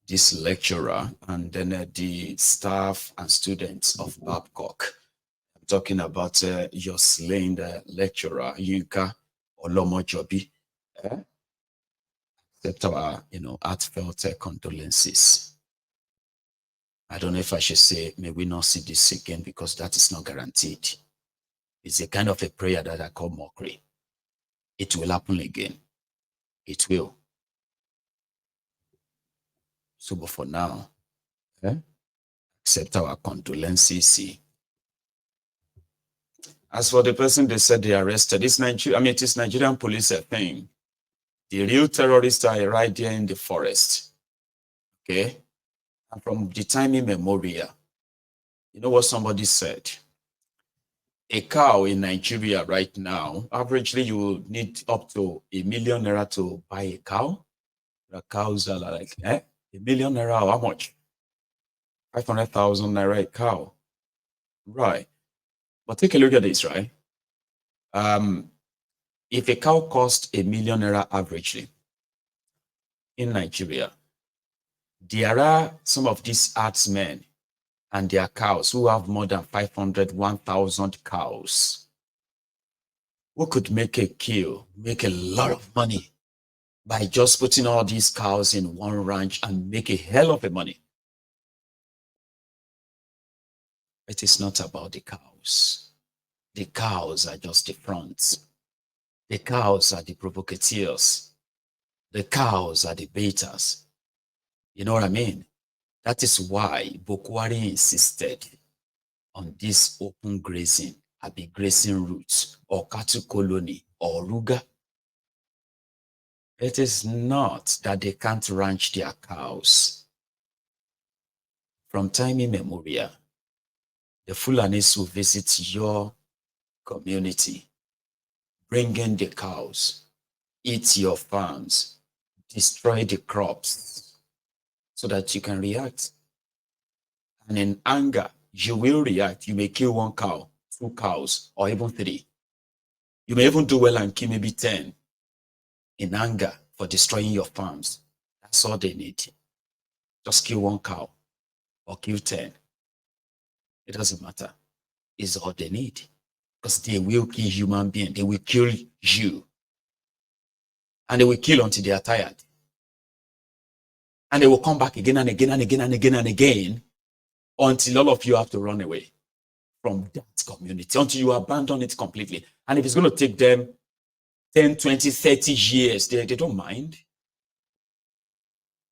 this lecturer and then the staff and students of Babcock. I'm talking about your slain lecturer, Yinka Olomojobi. Accept our, heartfelt condolences. I don't know if I should say, may we not see this again, because that is not guaranteed. It's a kind of a prayer that I call mockery. It will happen again. It will. So, but for now, accept our condolences. As for the person they said they arrested, it is Nigerian police thing. The real terrorists are right there in the forest. Okay? And from the time immemorial, you know what somebody said? A cow in Nigeria right now, averagely you need up to ₦1 million to buy a cow. The cows are like, ₦1 million, how much? 500,000 naira a cow. Right. But take a look at this, right? If a cow costs ₦1 million averagely in Nigeria, there are some of these herdsmen and their cows who have more than 500, 1,000 cows, who could make a lot of money by just putting all these cows in one ranch and make a hell of a money. It is not about the cows. The cows are just the fronts. The cows are the provocateurs. The cows are the baiters. You know what I mean? That is why Bokwari insisted on this open grazing, grazing routes, or cattle colony, or Ruga. It is not that they can't ranch their cows. From time immemorial, the Fulanis will visit your community, bring in the cows, eat your farms, destroy the crops, so that you can react. And in anger, you will react. You may kill 1 cow, 2 cows, or even 3. You may even do well and kill maybe 10 in anger for destroying your farms. That's all they need. Just kill 1 cow or kill 10. It doesn't matter. It's all they need. Because they will kill human beings. They will kill you. And they will kill until they are tired. And they will come back again and again and again and again and again until all of you have to run away from that community, until you abandon it completely. And if it's going to take them 10, 20, 30 years, they don't mind.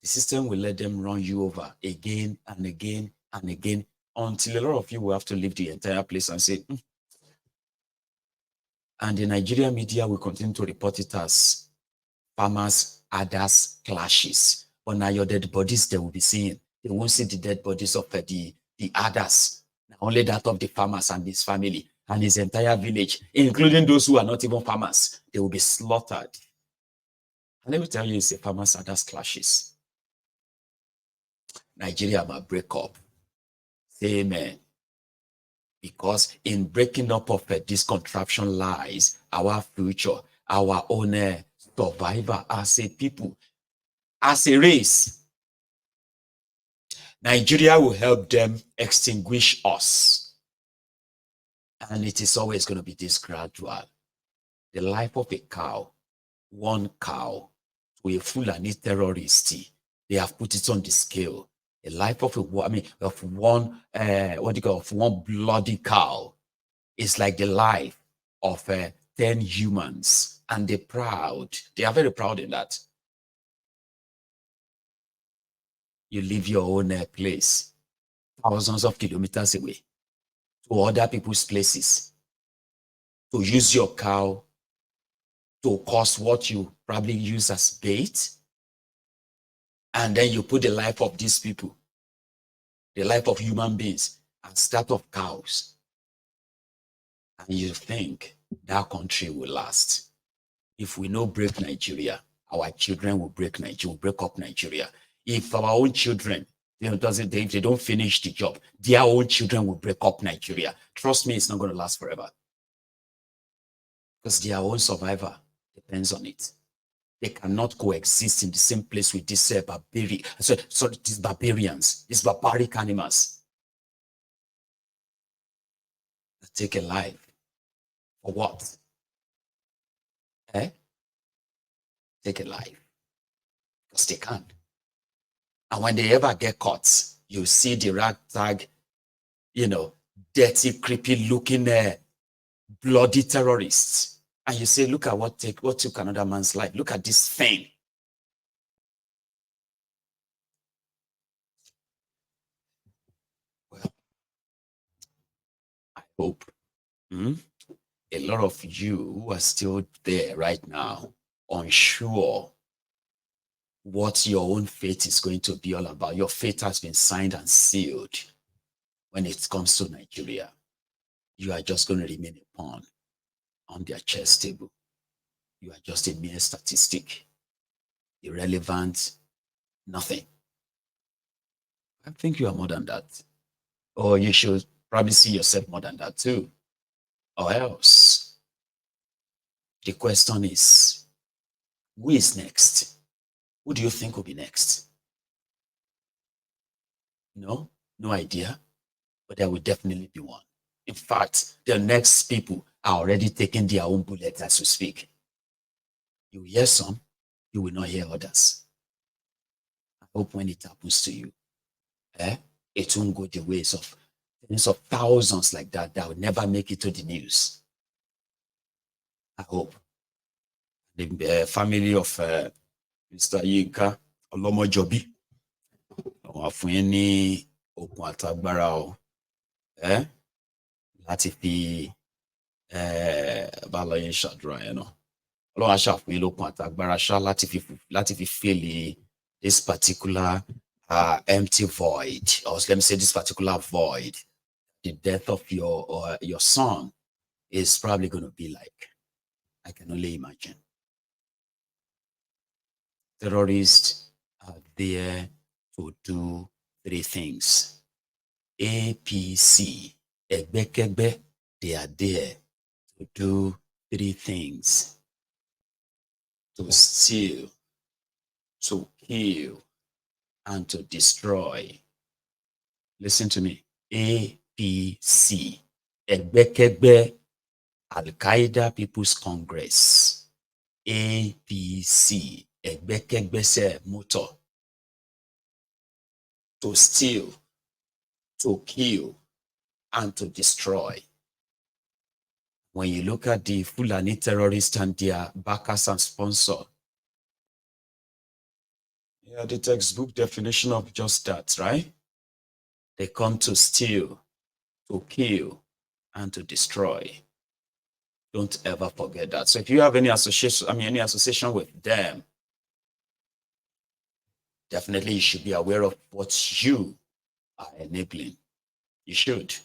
The system will let them run you over again and again and again until a lot of you will have to leave the entire place and say, And the Nigerian media will continue to report it as farmers, others clashes. But now your dead bodies they will be seeing. They won't see the dead bodies of the others. Only that of the farmers and his family and his entire village, including those who are not even farmers. They will be slaughtered. And let me tell you, it's a farmers others clashes. Nigeria must break up. Say amen. Because in breaking up of this contraption lies our future, our own survival as a people, as a race. Nigeria will help them extinguish us. And it is always going to be this gradual. The life of a cow, 1 cow, to a Fulani terrorist, they have put it on the scale. The life of one bloody cow is like the life of 10 humans, and they're proud. They are very proud in that. You leave your own place, thousands of kilometers away, to other people's places, to use your cow to cause what you probably use as bait. And then you put the life of these people, the life of human beings, and that of cows. And you think that country will last. If we don't break Nigeria, our children will break Nigeria, will break up Nigeria. If our own children, if they don't finish the job, their own children will break up Nigeria. Trust me, it's not going to last forever. Because their own survival depends on it. They cannot coexist in the same place with these these barbarians, these barbaric animals that take a life. For what? Take a life. Because they can. And when they ever get caught, you see the ragtag, dirty, creepy looking bloody terrorists. And you say, look at what took another man's life. Look at this thing. Well, I hope a lot of you who are still there right now, unsure what your own fate is going to be all about. Your fate has been signed and sealed. When it comes to Nigeria, you are just going to remain a pawn on their chess table. You are just a mere statistic, irrelevant, nothing. I think you are more than that. Or you should probably see yourself more than that too. Or else, the question is, who is next? Who do you think will be next? No idea, but there will definitely be one. In fact, the next people are already taking their own bullets as we speak. You hear some, you will not hear others. I hope when it happens to you, it won't go the ways of tens of thousands like that will never make it to the news. I hope. The family of Mr. Yinka Olomojobi, àwọn fún yín ní okun àtagbára o, láti fi bá lọ yín ṣàdúrà yẹn náà. Ọlọ́run á ṣàfún yín lókun àtagbára ṣá láti fi fill this particular empty void, or let me say this particular void. The death of your son is probably going to be like, I can only imagine. Terrorists are there to do three things. APC, Egbekegbe, they are there to do three things: to steal, to kill, and to destroy. Listen to me. APC, Egbekegbe, Al-Qaeda People's Congress. APC, Egbekegbe motor. To steal, to kill, and to destroy. When you look at the Fulani terrorists and their backers and sponsors, the textbook definition of just that, right? They come to steal, to kill, and to destroy. Don't ever forget that. So if you have any association with them, definitely you should be aware of what you are enabling. You should.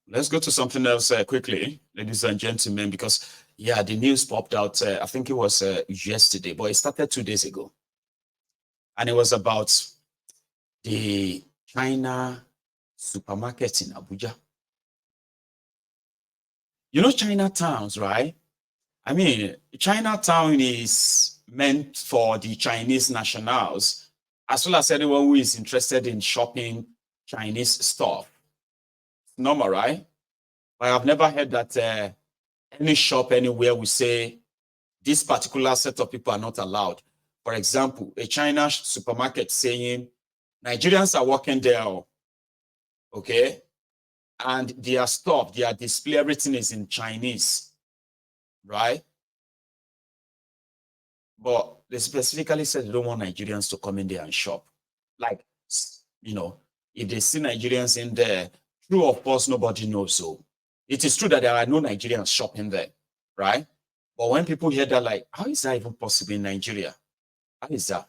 Let's go to something else quickly, ladies and gentlemen, because the news popped out, I think it was yesterday, but it started 2 days ago. And it was about the China supermarket in Abuja. You know Chinatowns, right? I mean, Chinatown is meant for the Chinese nationals, as well as anyone who is interested in shopping Chinese stuff. Normal, right? I have never heard that any shop anywhere will say this particular set of people are not allowed. For example, a China supermarket saying Nigerians are working there, okay? And their stuff, their display, everything is in Chinese, right? But they specifically said they don't want Nigerians to come in there and shop. Like, if they see Nigerians in there, true or false, nobody knows. So it is true that there are no Nigerians shopping there, right? But when people hear that, like, how is that even possible in Nigeria? How is that?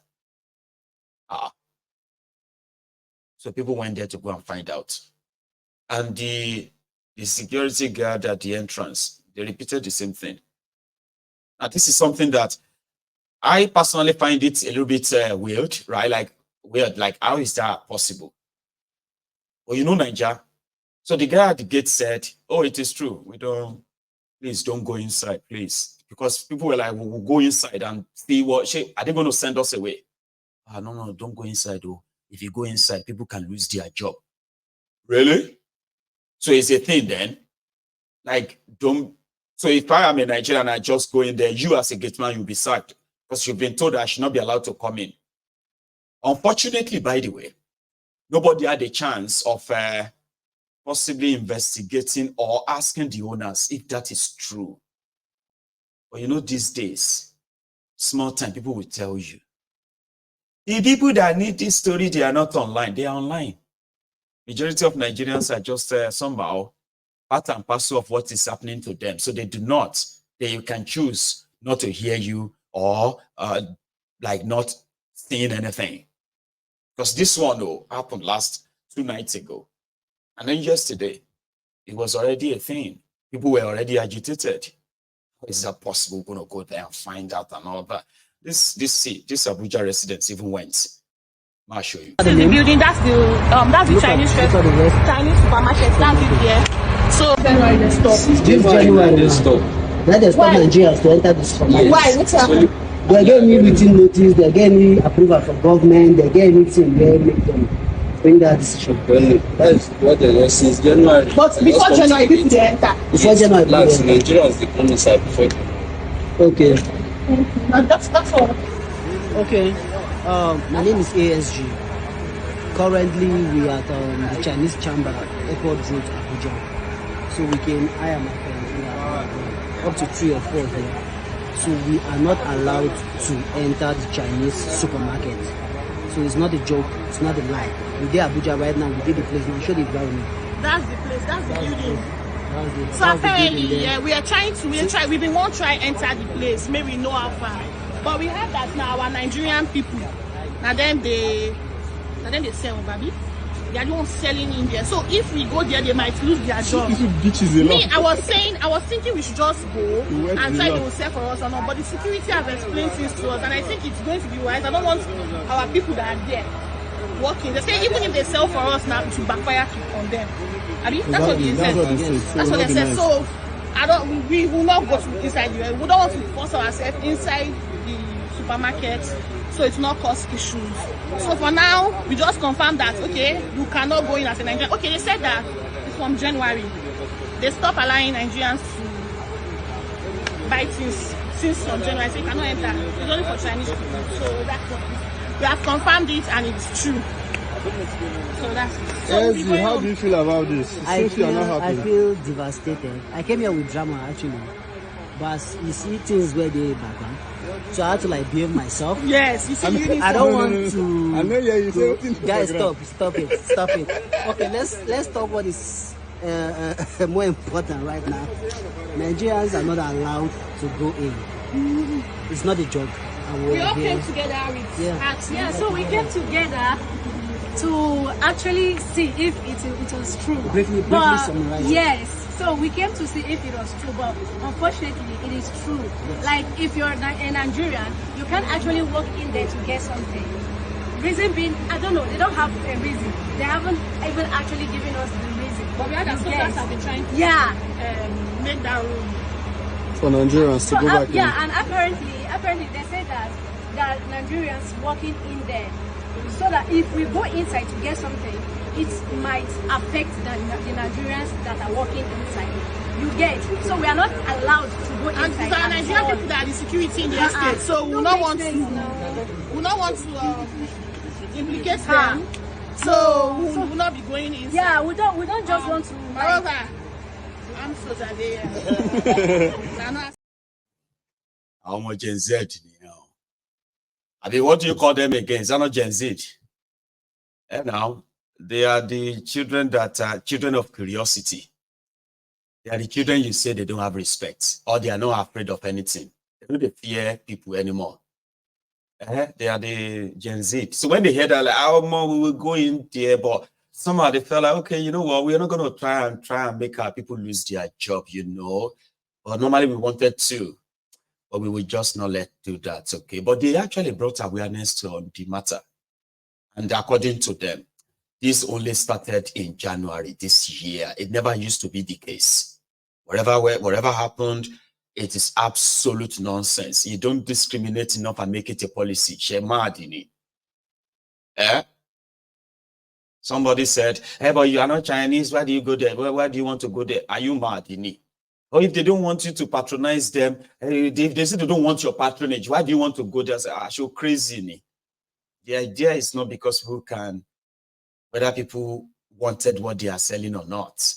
So people went there to go and find out. And the security guard at the entrance, they repeated the same thing. Now, this is something that I personally find it a little bit weird, right? Like, weird, like, how is that possible? Well, Nigeria. So the guy at the gate said, oh, it is true. Please don't go inside, please. because people were like, we'll go inside and see what, are they going to send us away? No, don't go inside though. If you go inside, people can lose their job. Really? So it's a thing then? Like, so if I am a Nigerian and I just go in there, you as a gate man, you'll be sacked because you've been told that I should not be allowed to come in. Unfortunately, by the way, nobody had a chance of possibly investigating or asking the owners if that is true. But you know, these days, small time, people will tell you. The people that need this story, they are not online. They are online. Majority of Nigerians are just somehow part and parcel of what is happening to them. So they do not. They can choose not to hear you or like not seeing anything. Because this one happened 2 nights ago. And then yesterday, it was already a thing. People were already agitated. How is that possible? We're going to go there and find out and all that. This Abuja residents even went. I'll show you. The building, that's the Chinese restaurant, Chinese supermarket, that's it here. So January they stop. This January they stop. Then they stop Nigerians to enter the supermarket. Yes. Why? What's happening? They're getting written notice, they're getting approval from government, they're getting anything where make them bring that decision. That's what they know since January. But before January, people they enter. Before January, Nigerians they come inside before. Okay. That's all. Okay. My name is ASG. Currently, we are at the Chinese Chamber, Airport Road, Abuja. So we can, I am up to 3 or 4 here. So we are not allowed to enter the Chinese supermarket. So it's not a joke, it's not a lie. We're there Abuja right now, we did the place, now show the environment. That's the place, that's the building. So apparently, yeah, we are trying to, we've been want to try enter the place, maybe know how far. But we have that now, our Nigerian people, now then they sell, baby. They are the ones selling in there. So if we go there, they might lose their job. Me, I was thinking we should just go and try to sell for us or not. But the security have explained things to us, and I think it's going to be wise. I don't want our people that are there working. They say even if they sell for us now, it will backfire on them. I mean, that's what they said. That's what they said. So we will not go to inside there. We don't want to force ourselves inside the supermarket, so it's not cause issues. So for now, we just confirm that okay, you cannot go in as a Nigerian. Okay, they said that it's from January. They stop allowing Nigerians to buy things since from January. So you cannot enter. It's only for Chinese people. So that's what we have confirmed it, and it's true. So that's it. So how do you feel about this? I feel devastated. I came here with drama actually, but you see things where they background. So I had to like behave myself. Yes, you see, I don't want to. I know, yeah, you say guys, stop it. Okay, let's talk what is more important right now. Nigerians are not allowed to go in. It's not a joke. We all came together with yeah, so we came together to actually see if it was true. Briefly summarize. Yes. So we came to see if it was true, but unfortunately it is true. Yes. Like if you're a Nigerian, you can't actually walk in there to get something. Reason being, I don't know, they don't have a reason. They haven't even actually given us the reason. But we had soldiers have been trying to make that room. For Nigerians to go back in. Yeah, and apparently they say that Nigerians walking in there, so that if we go inside to get something, it might affect the Nigerians that are working inside. You get, so we are not allowed to go inside. And the Nigerian people that are the security in the estate, so we don't want to implicate them. So we will not be going inside. Yeah, we don't just want to. I'm so that How much Gen Z, you know? I mean, what do you call them again? Is that not Gen Z? And now they are the children that are children of curiosity. They are the children you say they don't have respect, or they are not afraid of anything. They don't fear people anymore. They are the Gen Z. So when they hear that, like, oh, mom, we will go in there, but somehow they felt like, okay, you know what, we're not going to try and make our people lose their job, you know. But normally we wanted to, but we would just not let do that, okay. But they actually brought awareness to the matter. And according to them, this only started in January this year. It never used to be the case. Whatever happened, It is absolute nonsense. You don't discriminate enough and make it a policy. Eh? Somebody said, hey, but you are not Chinese. Why do you go there? Why do you want to go there? Are you mad? Or if they don't want you to patronize them, if they say they don't want your patronage, why do you want to go there? Say, show crazy. The idea is not because whether people wanted what they are selling or not.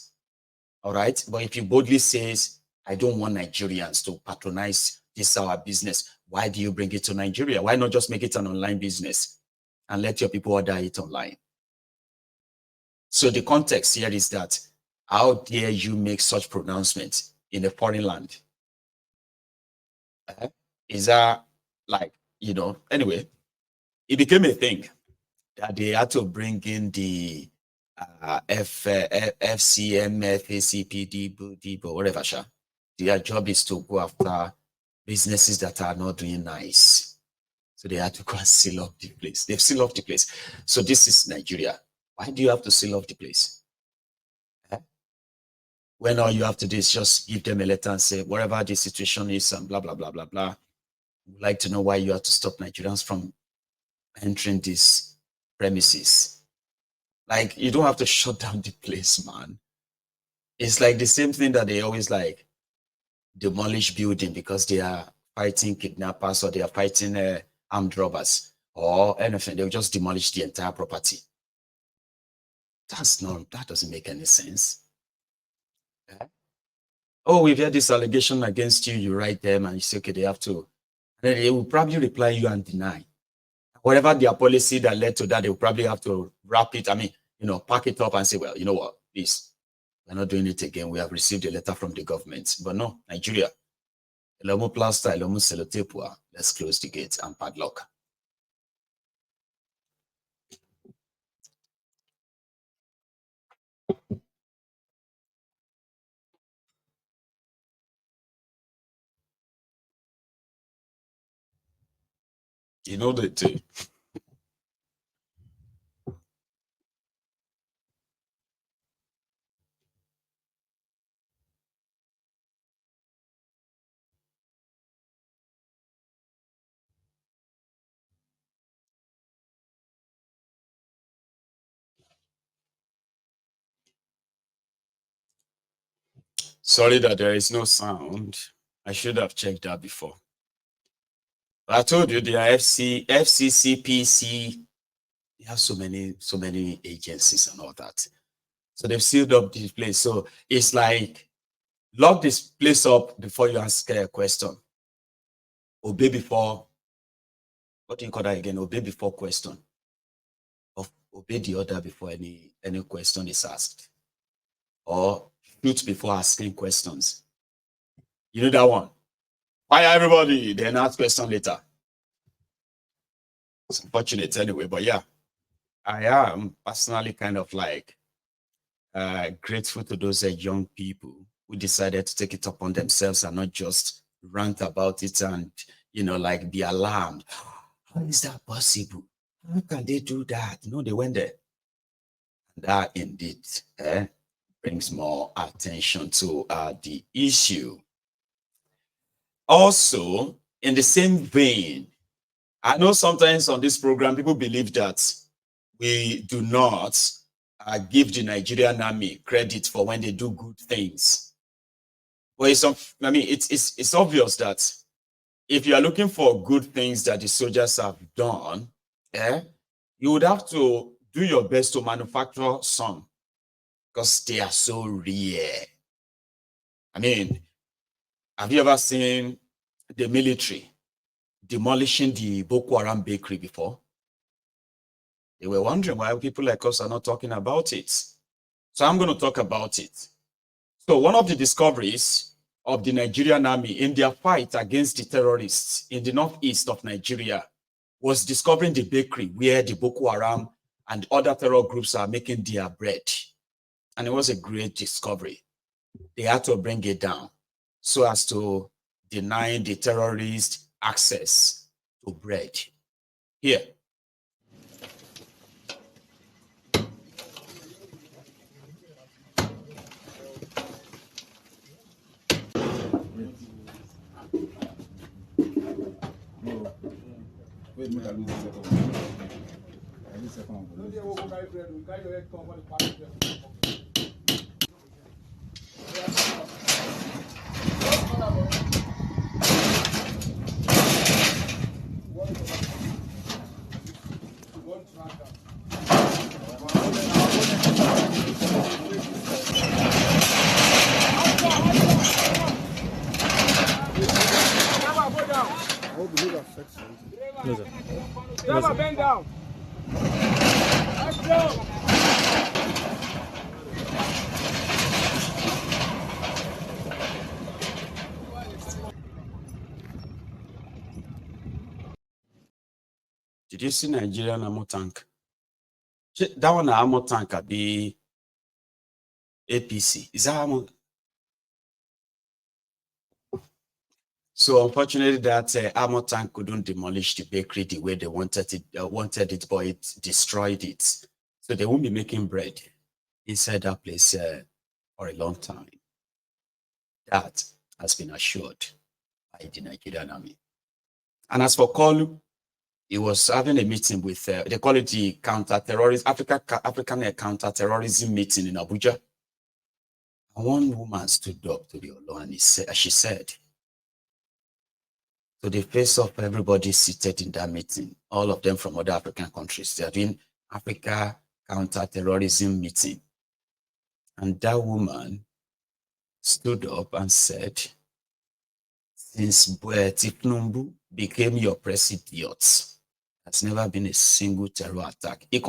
All right. But if you boldly says, I don't want Nigerians to patronize this our business, why do you bring it to Nigeria? Why not just make it an online business and let your people order it online? So the context here is that how dare you make such pronouncements in a foreign land? Is that like, anyway, it became a thing that they had to bring in the FCM, FACPD, whatever. Their job is to go after businesses that are not doing nice. So they had to go and seal off the place. They've sealed off the place. So this is Nigeria. Why do you have to seal off the place? When all you have to do is just give them a letter and say, whatever the situation is and blah, blah, blah, blah, blah. We'd like to know why you have to stop Nigerians from entering these premises. Like, you don't have to shut down the place, man. It's like the same thing that they always like demolish building because they are fighting kidnappers or they are fighting armed robbers or anything. They'll just demolish the entire property. That doesn't make any sense. Okay. Oh, we've had this allegation against you. You write them and you say, okay, they have to. And then they will probably reply you and deny. Whatever their policy that led to that, they will probably have to wrap it. Pack it up and say, well, you know what, please, we're not doing it again. We have received a letter from the government. But no, Nigeria, let's close the gates and padlock. You know that too. Sorry that there is no sound. I should have checked that before. I told you they are FCCPC. They have so many agencies and all that. So they've sealed up this place. So it's like, lock this place up before you ask a question. Obey before, what do you call that again? Obey before question. Obey the order before any question is asked. Or shoot before asking questions. You know that one? Fire everybody, then ask question later. It's unfortunate anyway, but yeah. I am personally kind of like grateful to those young people who decided to take it upon themselves and not just rant about it and, like be alarmed. How is that possible? How can they do that? They went there. And that indeed brings more attention to the issue. Also, in the same vein, I know sometimes on this program, people believe that we do not give the Nigerian army credit for when they do good things. Well, it's obvious that if you are looking for good things that the soldiers have done, you would have to do your best to manufacture some because they are so rare. Have you ever seen the military demolishing the Boko Haram bakery before? They were wondering why people like us are not talking about it. So I'm going to talk about it. So one of the discoveries of the Nigerian army in their fight against the terrorists in the northeast of Nigeria was discovering the bakery where the Boko Haram and other terror groups are making their bread. And it was a great discovery. They had to bring it down so as to deny the terrorists access to bread. Here. Driver, bend down. Let's go. Did you see Nigerian ammo tank? That one ammo tank be APC. Is that ammo? So unfortunately, that ammo tank couldn't demolish the bakery the way they wanted it, but it destroyed it. So they won't be making bread inside that place for a long time. That has been assured by the Nigerian army. And as for Kolu, he was having a meeting with, they call it the counterterrorism, African counterterrorism meeting in Abuja. And one woman stood up to the Olo and she said, to the face of everybody seated in that meeting, all of them from other African countries, they are doing Africa counterterrorism meeting. And that woman stood up and said, since Tifnumbu became your president, there's never been a single terror attack. And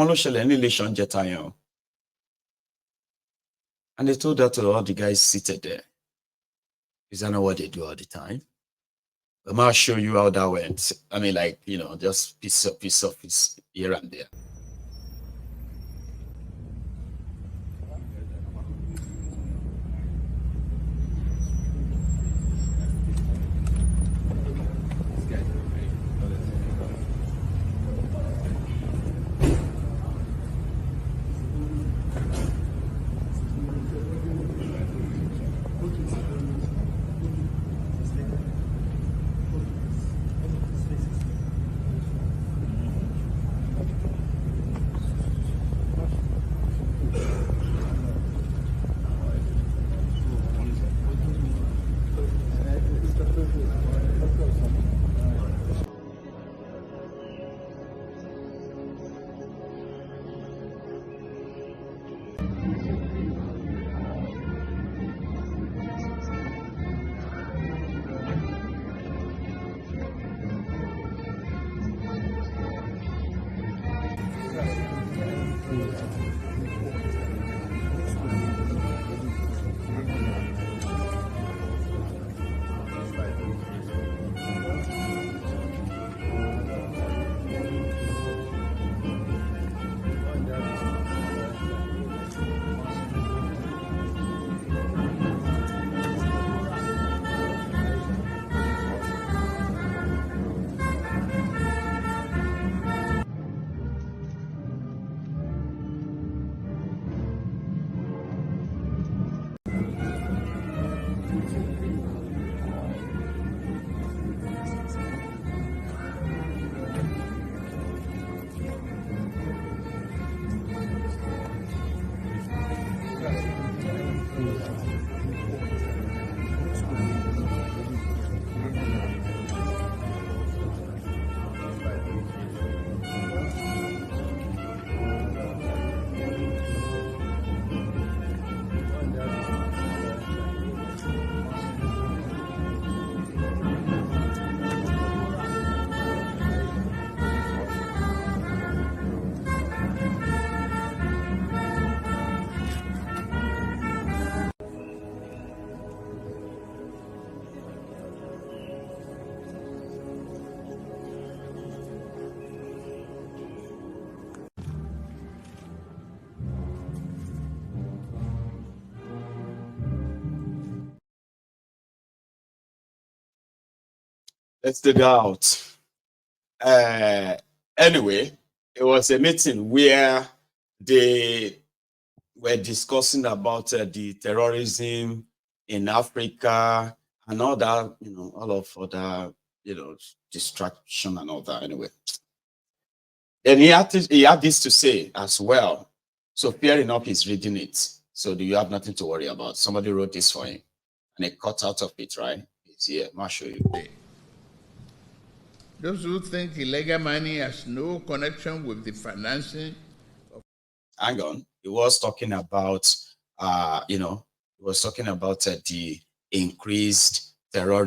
they told that to all the guys seated there. Is that not what they do all the time? I'm going to show you how that went. I mean, like, you know, just piece of here and there. Let's dig out. Anyway, it was a meeting where they were discussing about the terrorism in Africa and all that, you know, all of other, you know, distraction and all that. Anyway, Then he had this to say as well. So fair enough, he's reading it. So do you have nothing to worry about? Somebody wrote this for him. And a cut out of it, right? It's here. I'll show you. Those who think illegal money has no connection with the financing. Hang on. He was talking about, he was talking about the increased terrorism.